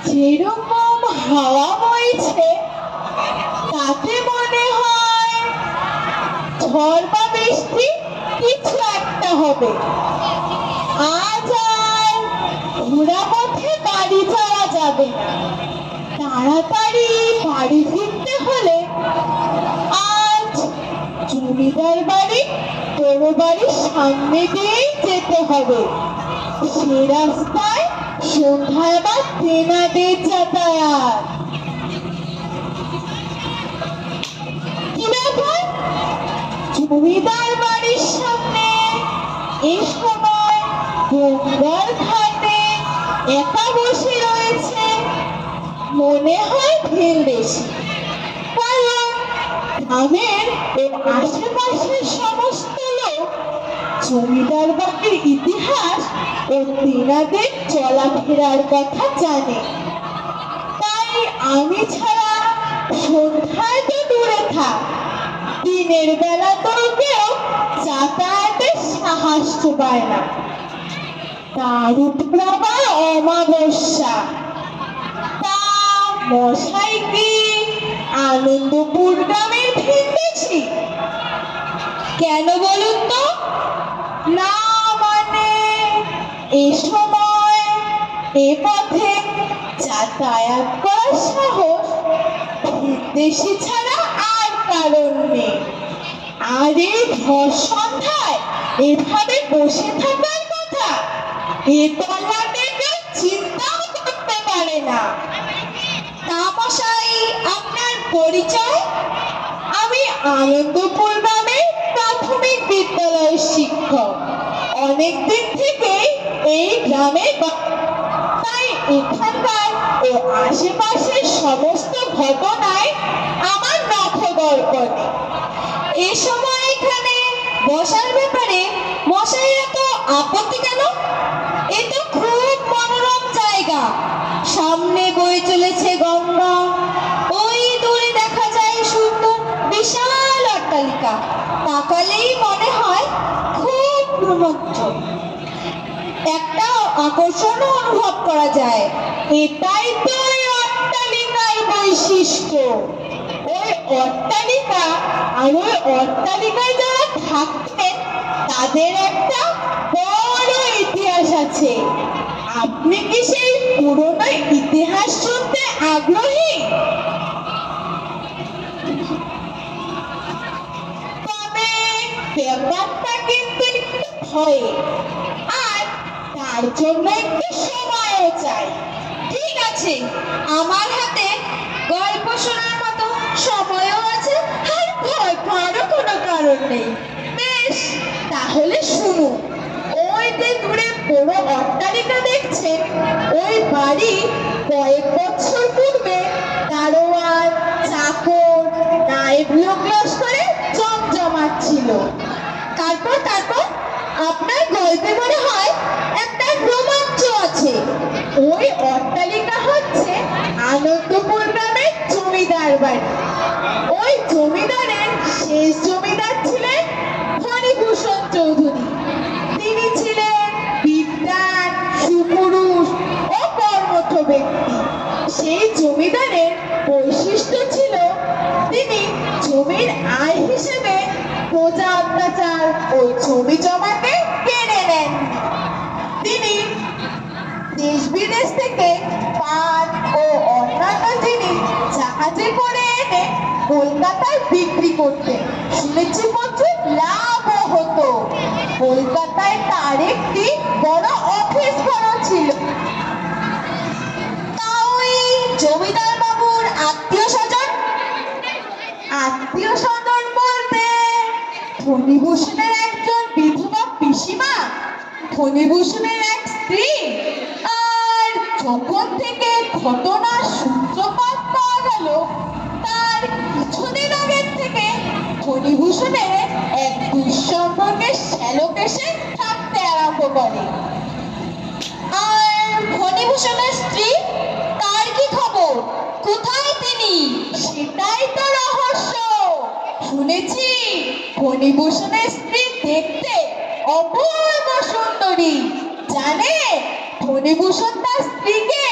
যেরকম হাওয়া বইছে তাতে মনে হয় ঝড় বা বৃষ্টি কিছু একটা হবে। আজ আর ঘোড়া পথে বাড়ি যাওয়া যাবে না। তাড়াতাড়ি বাড়ি ফিরতে হলে আজ জমিদার বাড়ি বড় বাড়ির সামনে দিয়েই যেতে হবে। সে রাস্তায় সন্ধ্যায় বা ট্রেনাদের যাতায়াত। কি ব্যাপার, জমিদার বাড়ির সামনে এই সময় গঙ্গার ঘাটে একা বসে রয়েছে? মনে হয় ভিড় বেশি, কারণ গ্রামের ও আশেপাশের সমস্ত লোক জমিদার বাড়ির ইতিহাস ও তেনাদের চলাফেরার কথা জানে। তাই আমি ছাড়া সন্ধ্যায় তো দূরে থাক, দিনের বেলা তো কেউ যাতায়াতের সাহস পায় না। তার উপর আবার অমাবস্যা। তা মশাই কি আনন্দপুর গ্রামের ভিড় বেশি? কেন বলুন তো? না মানে এ সময় এ পথে যাতায়াত করার সাহস দেশি ছাড়া আর কারণ নেই। আর এই ভর সন্ধ্যায় এভাবে বসে থাকার কথা এ তল্লাটে কেউ চিন্তাও করতে পারে না। তা মশাই, আপনার পরিচয়? আমি আনন্দপুর গ্রামের প্রাথমিক বিদ্যালয়ের শিক্ষক। অনেকদিন থেকে এই গ্রামে, তাই এখানকার ও আশেপাশের সমস্ত ঘটনায় আমার নখদর করে। এ সময় এখানে বসার ব্যাপারে মশাইরা তো আপত্তি কেন? এ তো খুব মনোরম জায়গা। সামনে বয়ে চলেছে গঙ্গা, ওই দূরে দেখা যায় সুন্দর বিশাল অট্টালিকা। তাকালেই মনে হয় খুব রোমাঞ্চক, একটা আকর্ষণ অনুভব করা যায়। এটাই তো ওই অট্টালিকার বৈশিষ্ট্য। ওই অট্টালিকা আর ওই অট্টালিকায় যারা থাকতেন তাদের একটা বড় ইতিহাস আছে। আপনি কি সেই পুরনো ইতিহাস শুনতে আগ্রহী? তবে ব্যাপারটা কিন্তু একটু ভয়ের, আর তার জন্য একটু সময়ও চাই। ঠিক আছে, আমার হাতে গল্প শোনার মতো সময়ও আছে, আর ভয় পাওয়ারও কোনো কারণ নেই। বেশ, তাহলে শুনুন। ওই যে দূরে বড় অট্টালিকা দেখছেন, ওই বাড়ি কয়েক বছর পূর্বে দারোয়ান, চাকর, নায়েব লোক লস্করে জমজমাচ্ছিল। তারপর আপনার গল্পে মনে হয় একটা রোমাঞ্চ আছে। ওই অট্টালিকা হচ্ছে আনন্দপুর গ্রামের জমিদার বাড়ি। ওই জমিদারের শেষ জমিদার ছিলেন ফণিভূষণ চৌধুরী। তিনি ছিলেন বিদ্বান, সুপুরুষ ও কর্মঠ ব্যক্তি। সেই জমিদারের বৈশিষ্ট্য ছিল তিনি জমির আয় হিসেবে প্রজা অত্যাচার ও জমি জমাকে কেড়ে নেন। তিনি দেশ বিদেশ থেকে পাট ও অন্যান্য জিনিস জাহাজে করে এনে কলকাতায় বিক্রি করতেন। শুনেছি প্রচুর লাভও হতো। কলকাতায় তার একটি বড় অফিস ঘরও ছিল। তা ওই জমিদার বাবুর আত্মীয় স্বজন বলতে ফণিভূষণের একজন বিধবা পিসিমা, ফণিভূষণের এক স্ত্রী, আর যখন থেকে ঘটনার সূত্রপাত পাওয়া গেল তার কিছুদিন আগের থেকে ফণিভূষণের এক দুঃসম্পর্কের শ্যালক এসে থাকতে আরম্ভ করে। আর ফণিভূষণের স্ত্রী, তার কি খবর? কোথায় তিনি? সেটাই তো রহস্য। শুনেছি ফণিভূষণের স্ত্রী দেখতে অপূর্ব সুন্দরী। জানে ফণিভূষণ তার স্ত্রীকে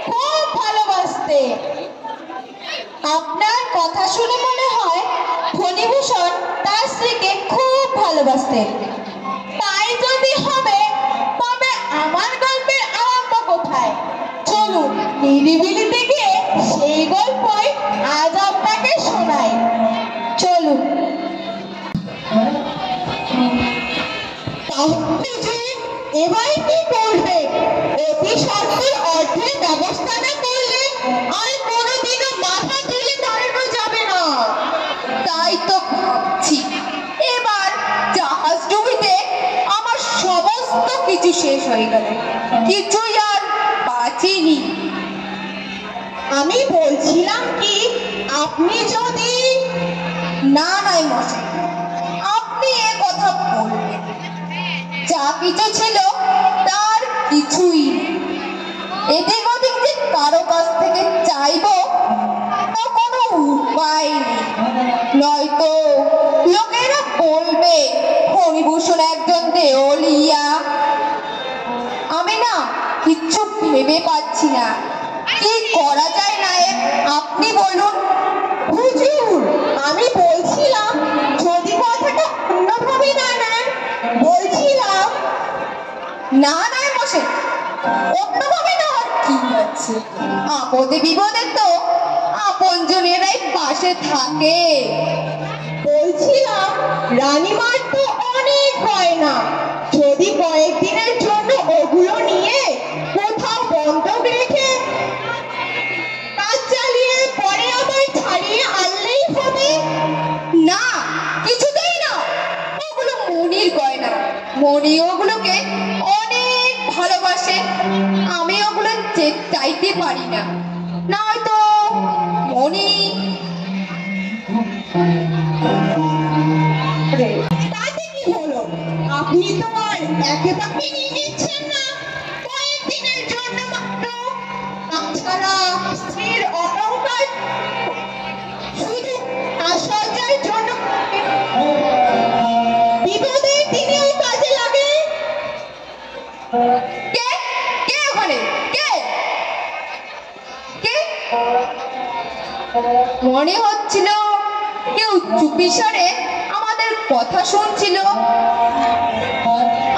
খুব ভালোবাসতেন। আপনার কথা শুনে মনে হয় ফণিভূষণ তার স্ত্রীকে খুব ভালোবাসতেন। তাই যদি হবে তবে আমার গল্পের আরম্ভ কোথায়? চলুন নিরিবিলিতে গিয়ে সেই গল্পই আজ আপনাকে শোনাই। চলুন। এবার কি করবে? অতি সত্ত্বর অর্থের ব্যবস্থা না করলে আর কোনোদিনও মাথা তুলে দাঁড়ানো যাবে না। তাই তো ভাবছি, এবার জাহাজ ডুবিতে আমার সমস্ত কিছু শেষ হয়ে গেল, কিছুই আর বাঁচেনি। আমি বলছিলাম কি, আপনি যদি না নাই মশাই, আপনি এ কথা বলবেন, যা কিছু ছিল তার কিছুই এদিক ওদিক যে কারো কাছ থেকে চাইবো তা কোনো উপায় নেই, নয়তো লোকেরা বলবে ফণিভূষণ একজন দেওলিয়া। আমি না কিচ্ছু ভেবে পাচ্ছি না, কি করা যায় নায়েব, আপনি বলুন। হুজুর, আমি বলছিলাম যদি কথাটা অন্যভাবে না নেন, বলছিলাম না নাই বসে অন্যভাবে না আর কি আছে, আপদে বিপদে তো আপনজনেরাই পাশে থাকে। বলছিলাম রানীমার তো অনেক গয়না, যদি কয়েকদিনের জন্য ওগুলো নিয়ে কোথাও বন্ধক রেখে কাজ চালিয়ে পরে আবার ছাড়িয়ে আনলেই হবে। না, কিছুতেই না, ওগুলো মনির গয়না, মনি ওগুলোকে অনেক ভালোবাসে, আমি ওগুলো চাইতে পারি না, নয়তো মনি। তাতে কি হলো, আপনি তো আর একেবারে নিয়ে নিচ্ছেন না, কয়েকদিনের জন্য মাত্র। তাছাড়া স্ত্রীর অলংকার শুধু আশার জন্য বিপদের দিনেও কাজে লাগে। কে কে ওখানে কে কে? মনে হচ্ছিল কেউ চুপিসারে আমাদের কথা শুনছিল।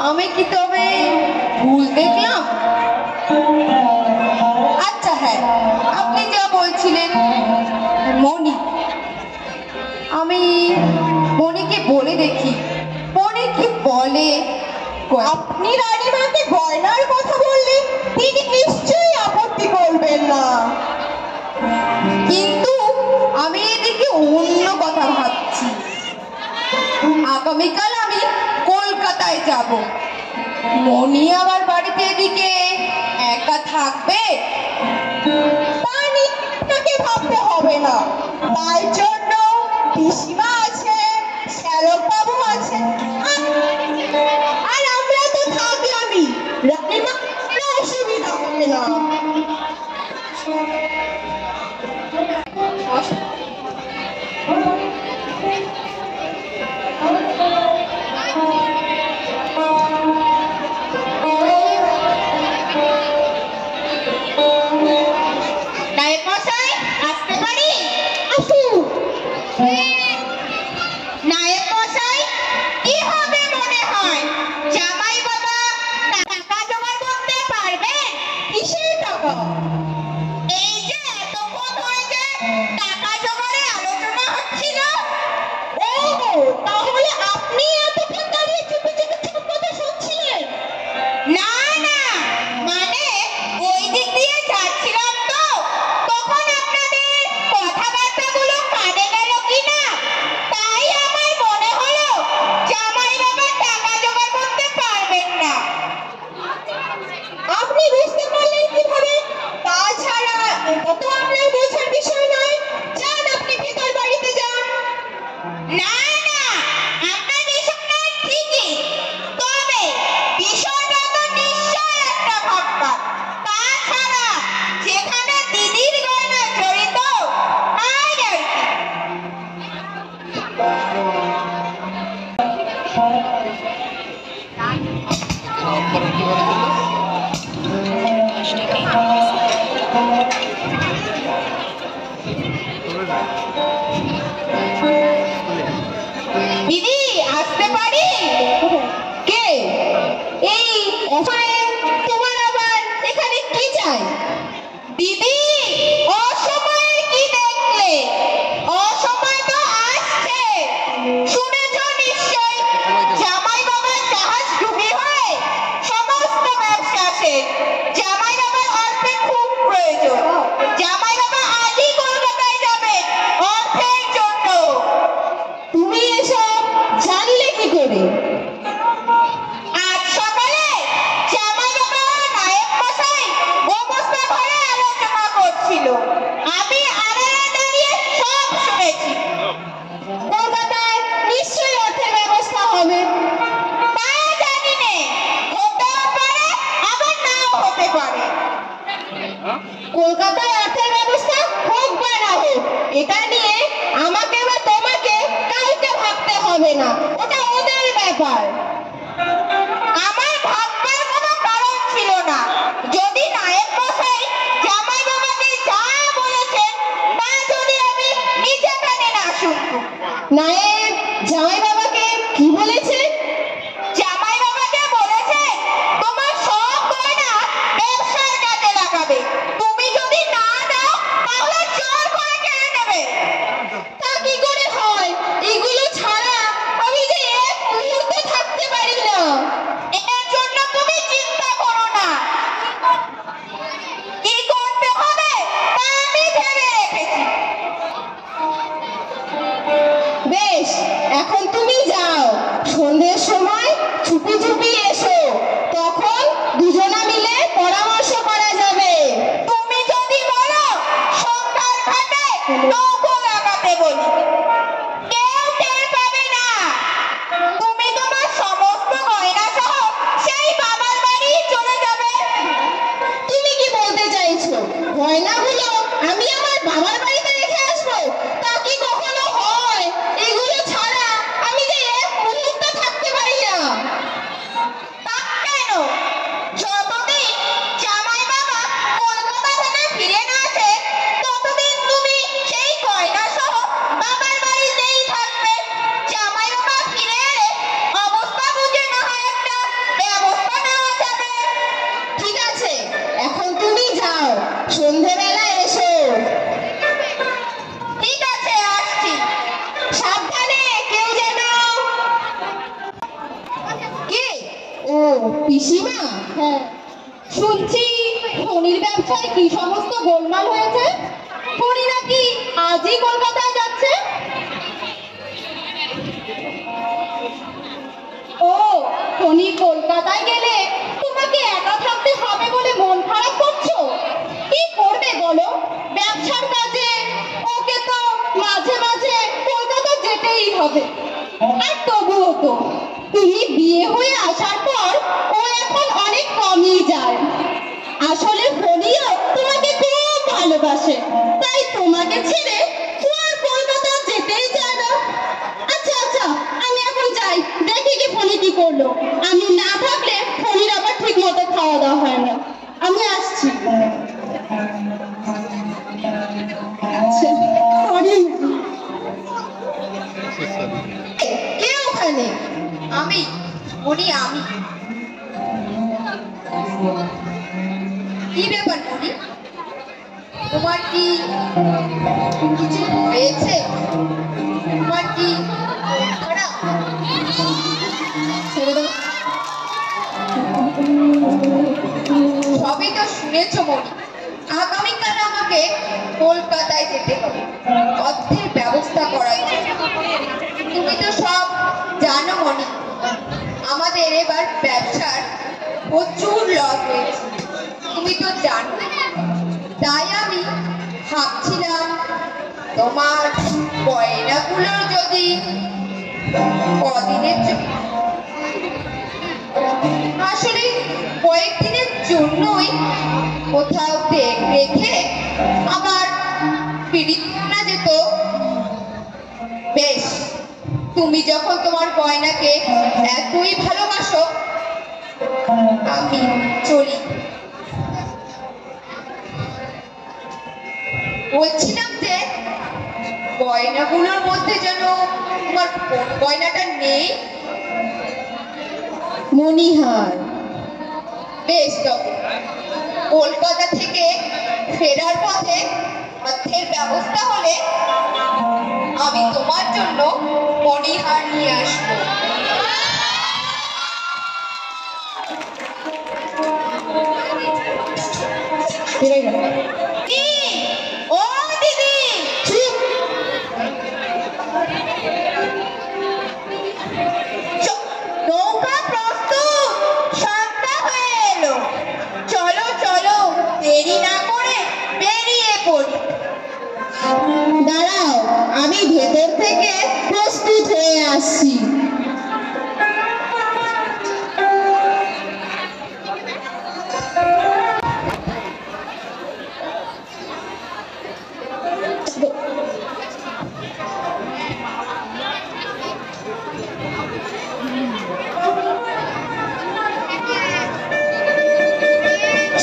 আমি কি তবে ভুল দেখলাম? আচ্ছা হ্যাঁ, আপনি যা বলছিলেন মনি, আমি মনিকে বলে দেখি মনি কি বলে। আপনি রানীমাকে গয়নার কথা বললে তিনি নিশ্চয়ই আপত্তি করবেন না, কিন্তু আমি এদিকে অন্য কথা ভাবছি। আগামীকাল আমি কলকাতায় যাব, মনি আবার বাড়িতে এদিকে একা থাকবে, তা নিয়ে আপনাকে ভাবতে হবে না। তাই জন্য পিসিমা আছে, শ্যালক বাবু আছে, আর আমরা তো থাকলামই, রানীমা কোনো অসুবিধা হবে না। নায়েব মশাই, আসতে পারি? আসুন। নায়েব মশাই, কি হবে মনে হয়? জামাই বাবা টাকা জোগাড় করতে পারবেন? কিসের টাকা? এই যে এতক্ষণ ধরে যে টাকা জোগাড়ের আলোচনা হচ্ছিল। ও, তাহলে আপনি এতক্ষণ দাঁড়িয়ে চুপি চুপি সব কথা শুনছিলেন? না না, মানে ওই দিক দিয়ে যাচ্ছিলাম তো, তখন আপনাদের কথাবার্তাগুলো কানে গেল কিনা, তাই আমার মনে হলো জামাই বাবা টাকা জোগাড় করতে পারবেন না। আপনি বুঝতে পারলেন কিভাবে? তাছাড়া এটা তো আপনার বোঝার বিষয় নয়। যান, আপনি ভেতর বাড়িতে যান। না না, আপনার বিষয়টা ঠিকই, তবে বিষয়টা তো নিশ্চয় একটা ভাববার। তাছাড়া যেখানে দিদির গয়না জড়িত, আর আর কি। মশাই, তোমার আবার এখানে কি চাই? দিদি, অসময়ে কি দেখলে? অসময় তো আসছে। শুনেছ নিশ্চয় জামাই বাবার জাহাজ ডুবি হয় সমস্ত ব্যবসা শেষ। জামাই বাবার অর্থের খুব প্রয়োজন। জামাই বাবা আজই কলকাতায় যাবে অর্থের জন্য। তুমি এসব জানলে কি করে? আজ সকালে জামাই বাবা নায়েব মশাই গোমস্তা ঘরে আলোচনা করছিল। আমি আড়ালে দাঁড়িয়ে সব শুনেছি। কলকাতায় নিশ্চয়ই অর্থের ব্যবস্থা হবে। তা জানি নে, হতেও পারে আবার নাও হতে পারে। কলকাতায় অর্থের ব্যবস্থা হোক বা না হোক, এটা নিয়ে আমাকে বা তোমাকে কাউকে ভাবতে হবে না। ওটা ওদের ব্যাপার। আমার ভাববার কোনো কারণ ছিল না। যদি নায়েব মশাই জামাই বাবাকে যা বলেছেন তা যদি আমি নিজে কানে না শুনতুম। নায়েব জামাই বাবাকে কি বলেছে? জামাই বাবাকে বলেছে তোমার সব গয়না ব্যবসার কাজে লাগাবে। তুমি যদি না দাও তাহলে জোর করে কেড়ে নেবে। তা কি করে হয়? এগুলো ছাড়া আমি যে এক মুহূর্ত থাকতে পারি না। এর জন্য তুমি চিন্তা করো না। কি করতে হবে তা আমি ভেবে রেখেছি। বেশ, এখন তুমি যাও। সন্ধ্যের সময় চুপি চুপি এসো, তখন দুজনা মিলে পরামর্শ করা যাবে। তুমি যদি বলো সন্ধ্যার ঘাটে নৌকো লাগাতে বলি, কেউ টের পাবে না। তুমি তোমার সমস্ত গয়না সহ সেই বাবার বাড়ি চলে যাবে। তুমি কি বলতে চাইছো? গয়নাগুলো আমি আমার বাবার বাড়িতে রেখে আসবো? তা কি কখনো হয়? এগুলো ছাড়া আমি যে এক মুহূর্ত থাকতে পারি না। তা কেন? যতদিন জামাই বাবা কলকাতা থেকে ফিরে না আসে ততদিন তুমি সেই গয়না সহ বাবার বাড়িতেই থাকবে। জামাই বাবা ফিরে এলে অবস্থা বুঝে না হয় একটা ব্যবস্থা নেওয়া যাবে। ঠিক আছে, এখন তুমি যাও, সন্ধেবেলা এসো। ঠিক আছে, আসছি। সাবধানে, কেউ যেন। কে? ও পিসিমা। হ্যাঁ, শুনছি ফণির ব্যবসায় কি সমস্ত গোলমাল হয়েছে। ফণি নাকি আজই কলকাতায় যাচ্ছে। ও, ফণি কলকাতায় গেলে তোমাকে একা থাকতে হবে বলে মন খারাপ করছো? কি করবে বলো? ব্যবসার কাজে ওকে তো মাঝে মাঝে কলকাতা যেতেই হবে। আর তবুও তো তুমি বিয়ে হয়ে আসার পর ও এখন অনেক কমই যায়। আসলে ফণিও তোমাকে খুব ভালোবাসে, তাই তোমাকে ছেড়ে ও আর কলকাতা যেতেই চায় না। আচ্ছা আচ্ছা, আমি এখন যাই, দেখি কি ফণি কি করলো। আমি না থাকলে ফণির আবার ঠিক মতো খাওয়া দাওয়া হয় না। আমি আসছি। কে ওখানে? আমি ফণি। আমি কি ব্যাপার ফণি? তোমার কি কিছু হয়েছে? তোমার কি খারাপ? ছেড়ে দাও। সবই তো শুনেছ মনি। আগামীকাল আমাকে কলকাতায় যেতে হবে অর্থের ব্যবস্থা করার জন্য। তুমি তো সব জানো মনি, আমাদের এবার ব্যবসার প্রচুর লস হয়েছে। তুমি তো জানো। তাই আমি ভাবছিলাম তোমার গয়নাগুলো যদি কদিনের জন্য, আসলে কয়েকদিনের জন্যই কোথাও রেখে আবার ফিরিয়ে না যেত। বেশ, তুমি যখন তোমার গয়নাকে এতই ভালোবাসো, আমি চলি। বলছিলাম যে গয়নাগুলোর মধ্যে যেন তোমার গয়নাটা নেই। মণিহার। বেশ তবে কলকাতা থেকে ফেরার পথে অর্থের ব্যবস্থা হলে আমি তোমার জন্য মণিহার নিয়ে আসবো। ও দিদি, নৌকা প্রস্তুত, সন্ধ্যা হয়ে এলো। চলো চলো, দেরি না করে বেরিয়ে পড়ি। দাঁড়াও, আমি ভেতর থেকে প্রস্তুত হয়ে আসছি।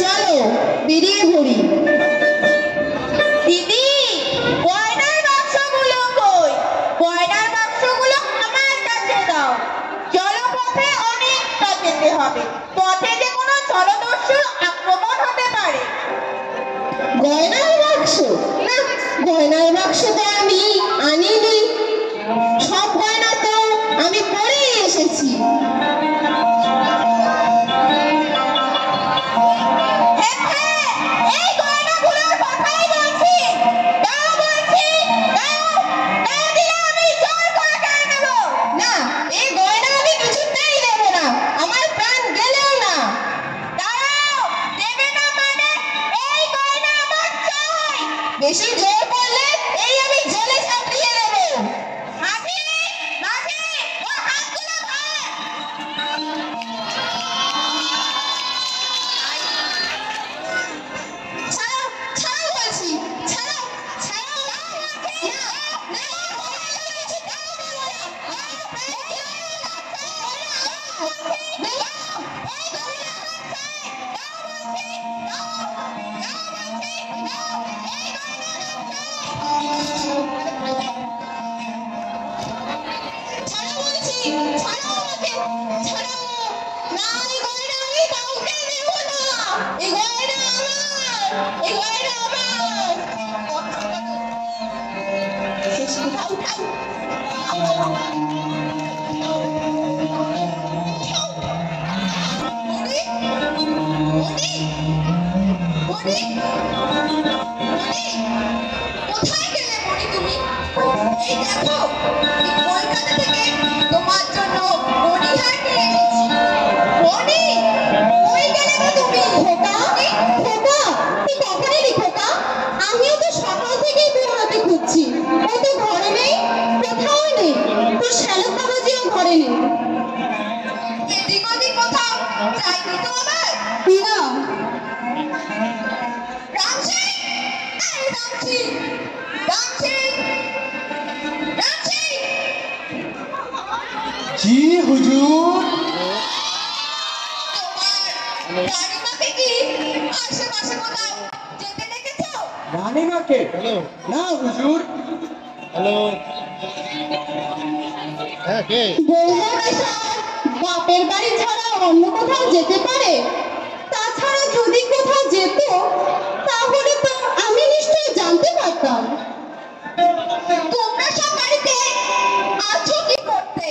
চলো বেরিয়ে পড়ি। দিদি, গয়নার বাক্সগুলো কই? গয়নার বাক্সগুলো আমার কাছে দাও। জলপথে অনেকটা যেতে হবে, পথে যে কোনো জলদস্যুর আক্রমণ হতে পারে। গয়নার বাক্স? না, গয়নার বাক্স তো আমি আনিনি। সব গয়না তো আমি পরেই এসেছি। এই গয়নাগুলোর কথাই বলছি। দাও বলছি, দাও। না দিলে আমি জোর করে কেড়ে নেব। না, এই গয়না আমি কিছুতেই দেব না, আমার প্রাণ গেলেও না। দাঁড়াও, দেবে না মানে? এই গয়না আমার চাই। বেশি জোর করলে এই আমি জলে ঝাঁপিয়ে দেব। মাঝি, মাঝি, ওর হাতগুলো ধর। ছাড়ো, ছাড়ো বলছি, ছাড়ো, ছাড়ো। ছাড়ো বলছি, ছাড়ো আমাকে, ছাড়ো। না, এই গয়না আমি কাউকে দেব না। এই গয়না আমার, এই গয়না আমার। শেষ, উঠাও, উঠাও। মণি, মণি, মণি, মণি, কোথায় গেলে মণি তুমি? এই দেখো, এই কলকাতা থেকে তোমার জন্য মণিহার নিয়ে এসেছি। মণি, কই গেলে গো তুমি? খোকা, খোকা, তুই কখন এলি খোকা? আমিও তো সকাল থেকেই তোর হাতে খুঁজছি। ও তো ঘরে নেই, কোথাও নেই। তোর শ্যালক বাবাজিও ঘরে নেই। এদিক ওদিক কোথাও যাইনি তো আবার? না, রামসি, এই রামসি, রামসি, রামসি। জি হুজুর। তোমার রানীমাকে কি আশেপাশে কোথাও যেতে দেখেছো? রানীমাকে? না হুজুর। হ্যালো, হ্যাঁ কে? বৌমা বেশা বাপের বাড়ি ছাড়া অন্য কোথাও যেতে পারে? তাছাড়া যদি কোথাও যেত তাহলে তো আমি নিশ্চয়ই জানতে পারতাম। তোমরা সব বাড়িতে আছো কি করতে?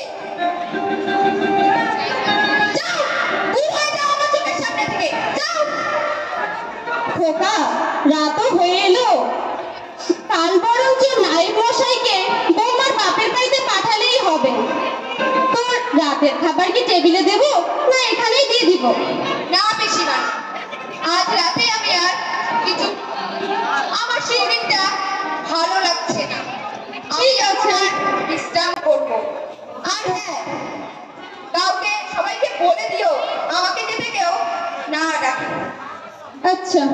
যাও, দূর হয়ে যাও আমার চোখের সামনে থেকে, যাও। খোকা, রাতও হয়ে এলো। কাল বরঞ্চ নায়েব মশাইকে বৌমার বাপের বাড়িতে পাঠালেই হবে। তোর রাতের খাবার কি টেবিলে দেব, না এখানেই দিয়ে দিব? না পিসিমা, আজ রাতে আমি আর কিছু, আমার শরীরটা ভালো লাগছে না। আমি ঠিক আছে। এখন বিশ্রাম করব। আর হ্যাঁ, কাউকে সবাইকে বলে দিও আমাকে যেতে কেউ না ডাকে। আচ্ছা।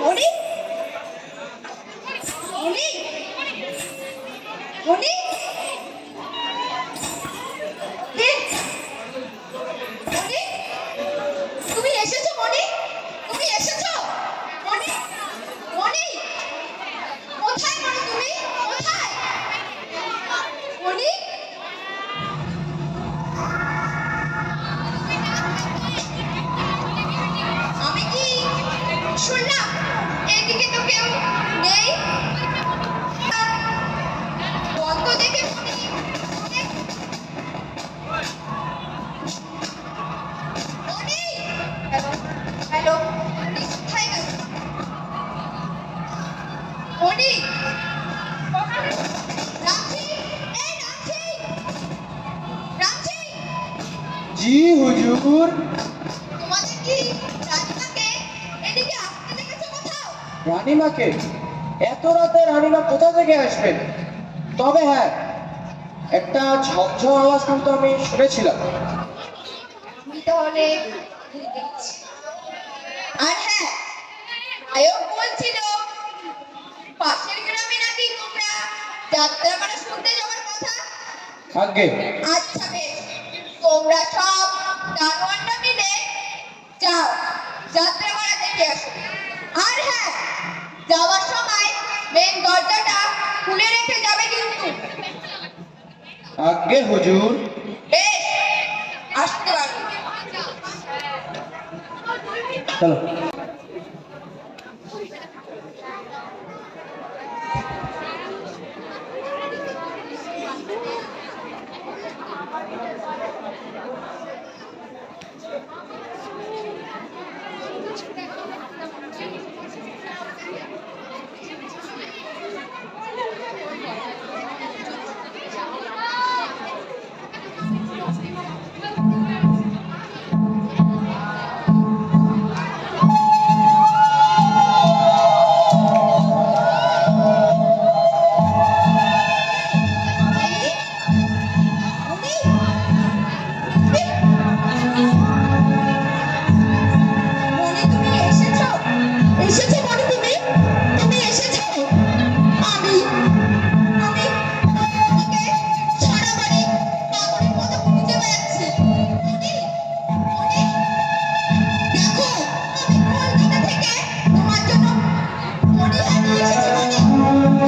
মনি মনি মনি কে? মনি তুমি এসেছো মনি, তুমি এসেছো মনি, মনি কোথায় মনি, তুমি কোথায় মনি? আমি কি শুনলাম এদিকে তো কেউ নেই? বন্ধ দেখে মনি মনি হ্যালো মনি কোথায় গেল মনি? রামজি, এই রামজি, রামজি জি হুজুর। তোমাদের কি রানীমাকে এদিকে আসতে দেখেছো কোথাও? রানীমাকে? এত রাতে রানীমা কোথা থেকে আসবেন? তবে হ্যাঁ, একটা ঝমঝম আওয়াজ কিন্তু আমি শুনেছিলাম। আমি তাহলে ভুলে গেছি। আর হ্যাঁ, আয়ক বলছিল পাশের গ্রামে নাকি তোমরা যাত্রা মানে শুনতে যাওয়ার কথা। আগে আচ্ছা বেশ, তোমরা সব দারোয়ানরা মিলে যাও যাত্রা মারা দেখে আসো। আর হ্যাঁ, যাওয়ার সময় মেন দরজাটা খুলে রেখে যাবে কিন্তু। আগে হুজুর। বেশ, আসতে পারো। চলো। মনি তুমি এসেছো? এসেছো মনি তুমি? তুমি এসেছো? আমি আমি তোমাকে সারা বাড়ি পাগলের মতো খুঁজে বেড়াচ্ছি। মনি মনি দেখো, আমি কলকাতা থেকে তোমার জন্য মনি হারিয়ে এসেছি মনি। তুমি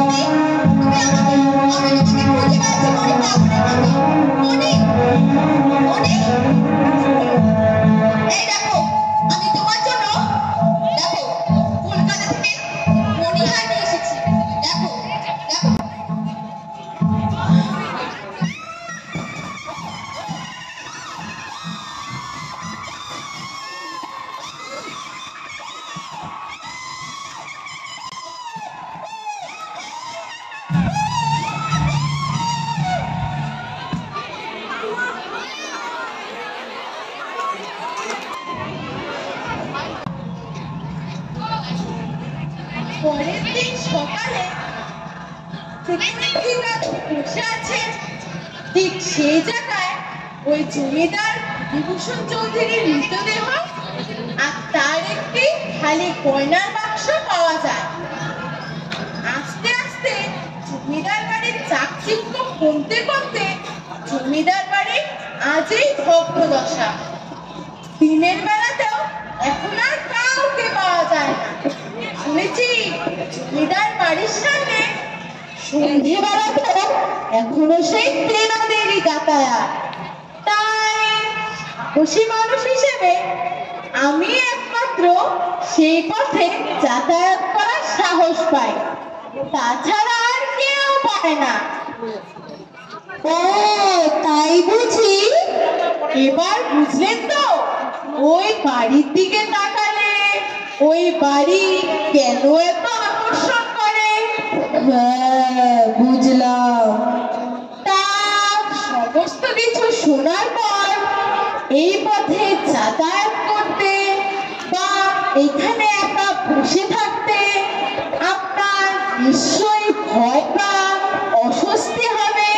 তুমি আমাকে আমি তোমাকে খুঁজে বেড়াচ্ছি মনি পাগলের মতো। মনি মনি এই দেখো, আমি তোমার জন্য দেখো কলকাতা থেকে মণিহার নিয়ে এসেছি। দেখো দেখো পরের দিন সকালে সেক্রেটারিরা বসে আছে ঠিক সেই জায়গায় ওই জমিদার বিভূষণ চৌধুরীর মৃতদেহ আর তার একটি খালি গয়নার বাক্স পাওয়া যায়। আস্তে আস্তে জমিদার বাড়ির চাকচিক্য কমতে কমতে জমিদার বাড়ির আজই ভগ্নদশা। দিনের বেলাতেও এখন আর কাউকে পাওয়া যায় না। শুনেছি জমিদার বাড়ির সামনে সন্ধ্যেবেলাতেও এখনো সেই ট্রেনাদেরই যাতায়াত। তাই সাহসী মানুষ হিসেবে আমি একমাত্র সেই পথে যাতায়াত করার সাহস পাই, তাছাড়া আর কেউ পায় না। ও তাই বুঝি? এবার বুঝলেন তো ওই বাড়ির দিকে তাকালে ওই বাড়ি কেন এত আকর্ষণ করে? হ্যাঁ বুঝলাম। তা সমস্ত কিছু শোনার পর এই পথে যাতায়াত করতে বা এখানে একা বসে থাকতে আপনার নিশ্চয়ই ভয় বা অস্বস্তি হবে।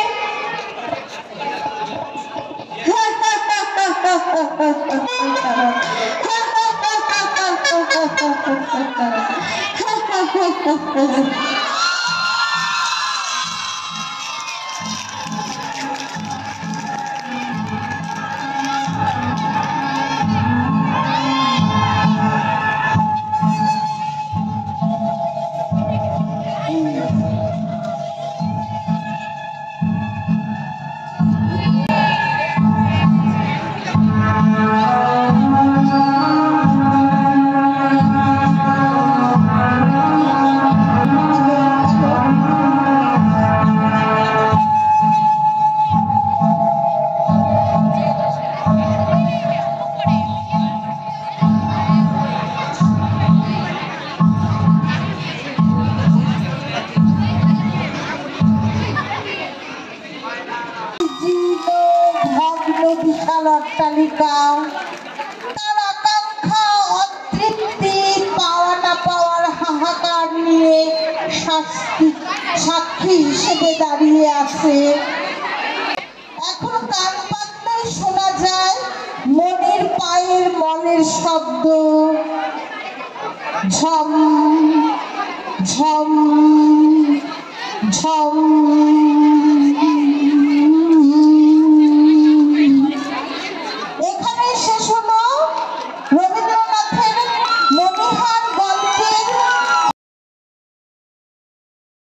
ভগ্ন বিশাল অট্টালিকা, তার আকাঙ্ক্ষা অতৃপ্তি, পাওয়া না পাওয়ার হাহাকার নিয়ে সাক্ষী হিসেবে দাঁড়িয়ে আছে। এখন কান পাতলে শোনা যায় মনের পায়ের মনের শব্দ, ঝম ঝম ঝম।